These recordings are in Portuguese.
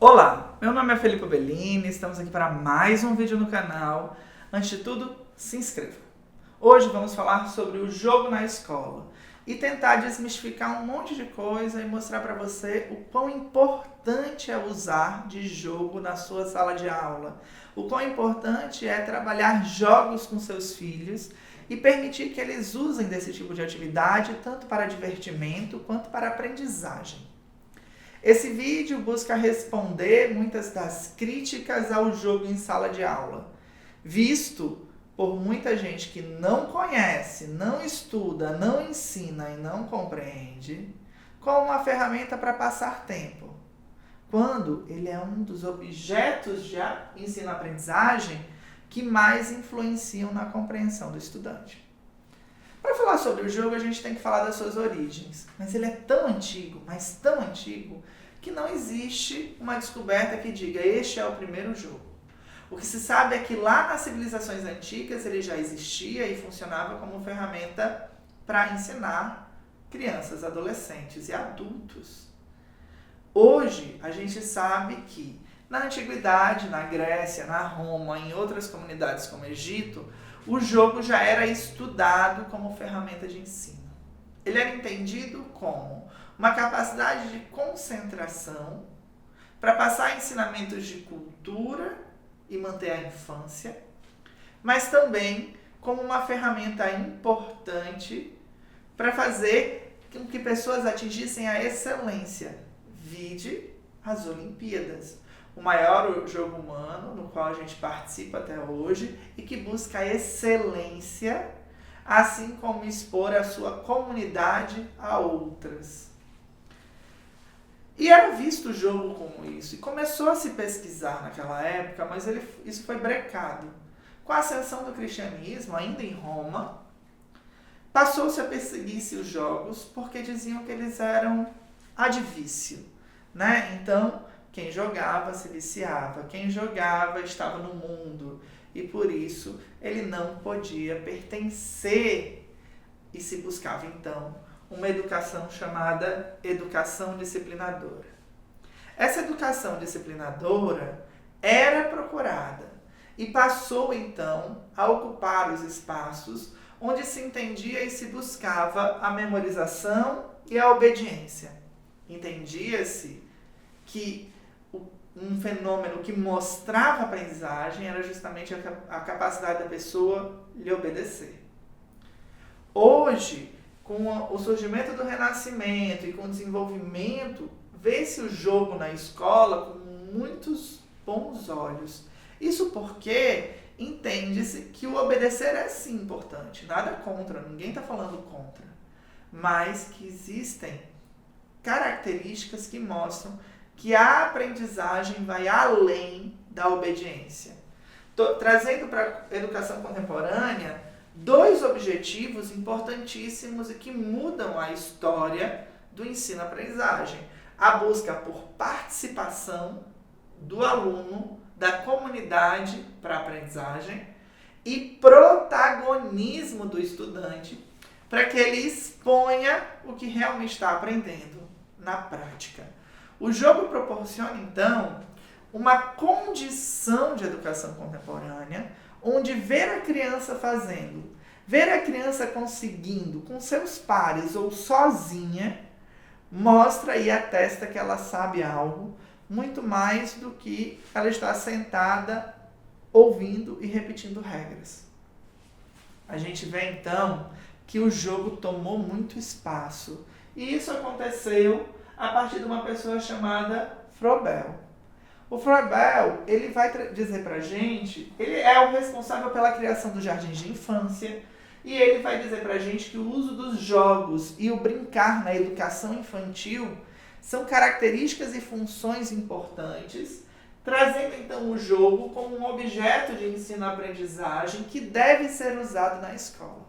Olá, meu nome é Felipe Bellini, estamos aqui para mais um vídeo no canal. Antes de tudo, se inscreva. Hoje vamos falar sobre o jogo na escola e tentar desmistificar um monte de coisa e mostrar para você o quão importante é usar de jogo na sua sala de aula. O quão importante é trabalhar jogos com seus filhos e permitir que eles usem desse tipo de atividade tanto para divertimento quanto para aprendizagem. Esse vídeo busca responder muitas das críticas ao jogo em sala de aula, visto por muita gente que não conhece, não estuda, não ensina e não compreende, como uma ferramenta para passar tempo, quando ele é um dos objetos de ensino-aprendizagem que mais influenciam na compreensão do estudante. Para falar sobre o jogo, a gente tem que falar das suas origens. Mas ele é tão antigo, mas tão antigo, que não existe uma descoberta que diga este é o primeiro jogo. O que se sabe é que lá nas civilizações antigas ele já existia e funcionava como ferramenta para ensinar crianças, adolescentes e adultos. Hoje, a gente sabe que na antiguidade, na Grécia, na Roma, em outras comunidades como o Egito, o jogo já era estudado como ferramenta de ensino. Ele era entendido como uma capacidade de concentração para passar ensinamentos de cultura e manter a infância, mas também como uma ferramenta importante para fazer com que pessoas atingissem a excelência. Vide as Olimpíadas. O maior jogo humano no qual a gente participa até hoje e que busca a excelência, assim como expor a sua comunidade a outras. E era visto o jogo como isso, e começou a se pesquisar naquela época, mas isso foi brecado. Com a ascensão do cristianismo, ainda em Roma, passou-se a perseguir-se os jogos porque diziam que eles eram advício, né? Então, quem jogava se viciava, quem jogava estava no mundo e por isso ele não podia pertencer e se buscava então uma educação chamada educação disciplinadora. Essa educação disciplinadora era procurada e passou então a ocupar os espaços onde se entendia e se buscava a memorização e a obediência. Entendia-se que um fenômeno que mostrava a aprendizagem era justamente a capacidade da pessoa lhe obedecer. Hoje, com o surgimento do Renascimento e com o desenvolvimento, vê-se o jogo na escola com muitos bons olhos. Isso porque entende-se que o obedecer é sim importante, nada contra, ninguém está falando contra, mas que existem características que mostram que a aprendizagem vai além da obediência. Trazendo para a educação contemporânea, dois objetivos importantíssimos e que mudam a história do ensino-aprendizagem. A busca por participação do aluno, da comunidade para a aprendizagem e protagonismo do estudante para que ele exponha o que realmente está aprendendo na prática. O jogo proporciona, então, uma condição de educação contemporânea, onde ver a criança fazendo, ver a criança conseguindo com seus pares ou sozinha, mostra e atesta que ela sabe algo muito mais do que ela está sentada ouvindo e repetindo regras. A gente vê, então, que o jogo tomou muito espaço. E isso aconteceu a partir de uma pessoa chamada Froebel. O Froebel, ele vai dizer pra gente, ele é o responsável pela criação dos jardins de infância, e ele vai dizer pra gente que o uso dos jogos e o brincar na educação infantil são características e funções importantes, trazendo então o jogo como um objeto de ensino-aprendizagem que deve ser usado na escola.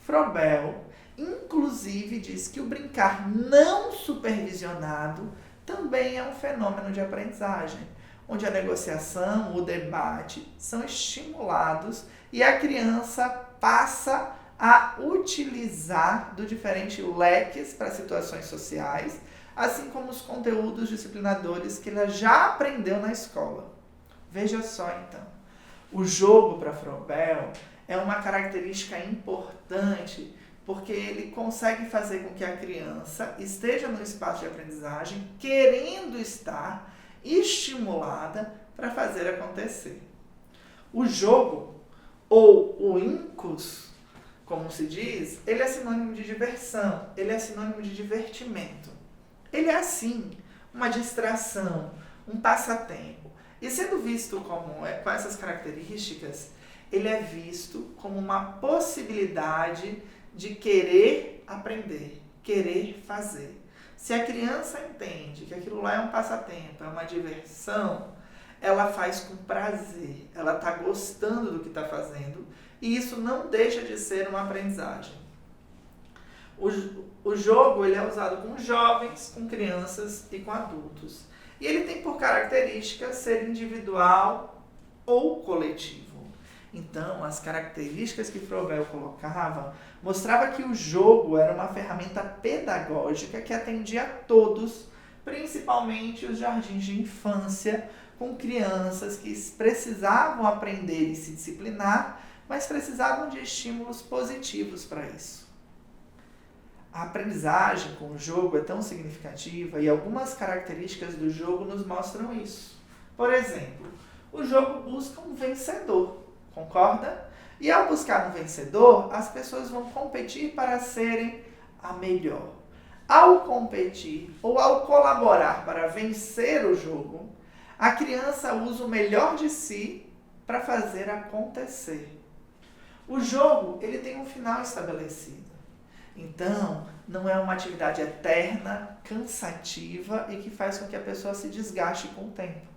Froebel inclusive diz que o brincar não supervisionado também é um fenômeno de aprendizagem, onde a negociação, o debate são estimulados e a criança passa a utilizar do diferente leques para situações sociais, assim como os conteúdos disciplinadores que ela já aprendeu na escola. Veja só então, o jogo para Froebel é uma característica importante porque ele consegue fazer com que a criança esteja no espaço de aprendizagem querendo estar estimulada para fazer acontecer. O jogo, ou o incus, como se diz, ele é sinônimo de diversão, ele é sinônimo de divertimento. Ele é assim, uma distração, um passatempo. E sendo visto com essas características, ele é visto como uma possibilidade de querer aprender, querer fazer. Se a criança entende que aquilo lá é um passatempo, é uma diversão, ela faz com prazer, ela está gostando do que está fazendo e isso não deixa de ser uma aprendizagem. O jogo ele é usado com jovens, com crianças e com adultos. E ele tem por característica ser individual ou coletivo. Então, as características que Froebel colocava mostrava que o jogo era uma ferramenta pedagógica que atendia a todos, principalmente os jardins de infância, com crianças que precisavam aprender e se disciplinar, mas precisavam de estímulos positivos para isso. A aprendizagem com o jogo é tão significativa e algumas características do jogo nos mostram isso. Por exemplo, o jogo busca um vencedor, concorda? E ao buscar um vencedor, as pessoas vão competir para serem a melhor. Ao competir ou ao colaborar para vencer o jogo, a criança usa o melhor de si para fazer acontecer. O jogo ele tem um final estabelecido. Então, não é uma atividade eterna, cansativa e que faz com que a pessoa se desgaste com o tempo.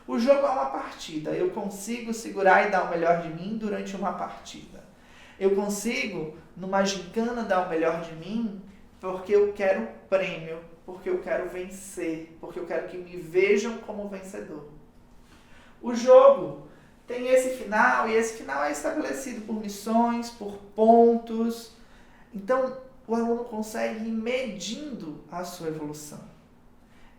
O jogo é uma partida. Eu consigo segurar e dar o melhor de mim durante uma partida. Eu consigo, numa gincana, dar o melhor de mim porque eu quero prêmio, porque eu quero vencer, porque eu quero que me vejam como vencedor. O jogo tem esse final e esse final é estabelecido por missões, por pontos. Então, o aluno consegue ir medindo a sua evolução.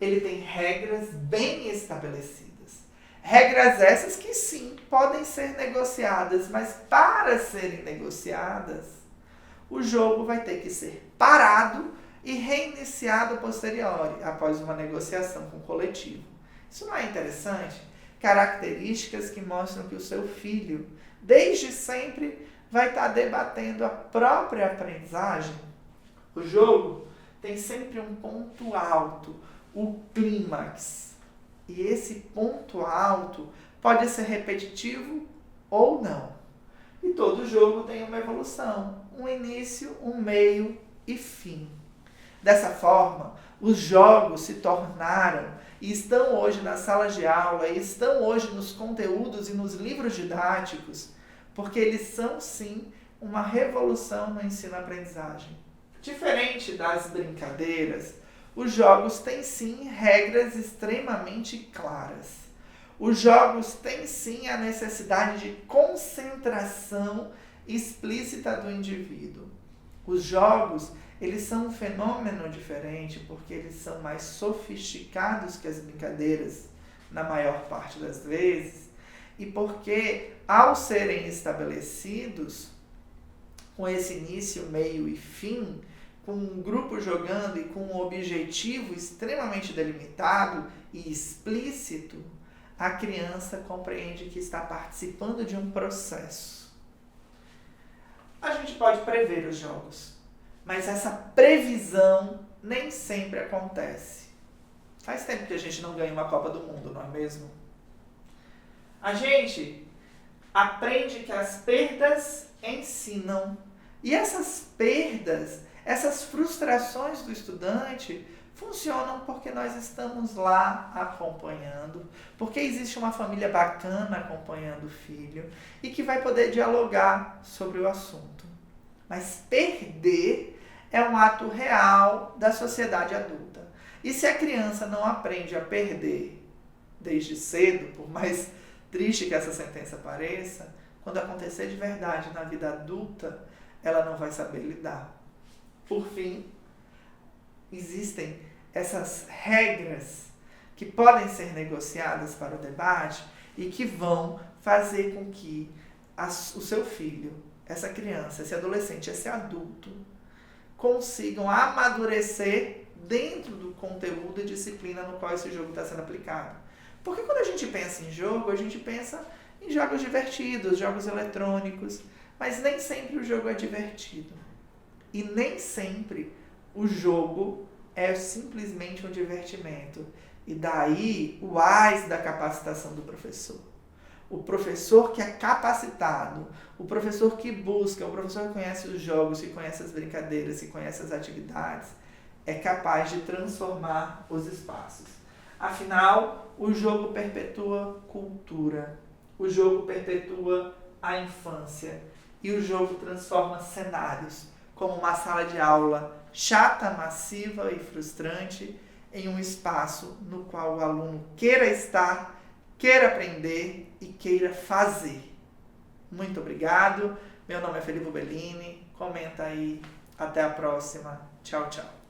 Ele tem regras bem estabelecidas. Regras essas que sim, podem ser negociadas, mas para serem negociadas, o jogo vai ter que ser parado e reiniciado posteriori, após uma negociação com o coletivo. Isso não é interessante? Características que mostram que o seu filho, desde sempre, vai estar debatendo a própria aprendizagem. O jogo tem sempre um ponto alto, o clímax. E esse ponto alto pode ser repetitivo ou não. E todo jogo tem uma evolução, um início, um meio e fim. Dessa forma, os jogos se tornaram e estão hoje nas salas de aula, e estão hoje nos conteúdos e nos livros didáticos, porque eles são sim uma revolução no ensino-aprendizagem. Diferente das brincadeiras, os jogos têm sim regras extremamente claras. Os jogos têm sim a necessidade de concentração explícita do indivíduo. Os jogos, eles são um fenômeno diferente porque eles são mais sofisticados que as brincadeiras, na maior parte das vezes, e porque, ao serem estabelecidos, com esse início, meio e fim, com um grupo jogando e com um objetivo extremamente delimitado e explícito, a criança compreende que está participando de um processo. A gente pode prever os jogos, mas essa previsão nem sempre acontece. Faz tempo que a gente não ganha uma Copa do Mundo, não é mesmo? A gente aprende que as perdas ensinam. E essas perdas, essas frustrações do estudante funcionam porque nós estamos lá acompanhando, porque existe uma família bacana acompanhando o filho e que vai poder dialogar sobre o assunto. Mas perder é um ato real da sociedade adulta. E se a criança não aprende a perder desde cedo, por mais triste que essa sentença pareça, quando acontecer de verdade na vida adulta, ela não vai saber lidar. Por fim, existem essas regras que podem ser negociadas para o debate e que vão fazer com que o seu filho, essa criança, esse adolescente, esse adulto, consigam amadurecer dentro do conteúdo e disciplina no qual esse jogo está sendo aplicado. Porque quando a gente pensa em jogo, a gente pensa em jogos divertidos, jogos eletrônicos, mas nem sempre o jogo é divertido. E nem sempre o jogo é simplesmente um divertimento. E daí o AIS da capacitação do professor. O professor que é capacitado, o professor que busca, o professor que conhece os jogos, que conhece as brincadeiras, que conhece as atividades, é capaz de transformar os espaços. Afinal, o jogo perpetua cultura, o jogo perpetua a infância e o jogo transforma cenários, como uma sala de aula chata, massiva e frustrante, em um espaço no qual o aluno queira estar, queira aprender e queira fazer. Muito obrigado. Meu nome é Felipe Bellini. Comenta aí. Até a próxima. Tchau, tchau.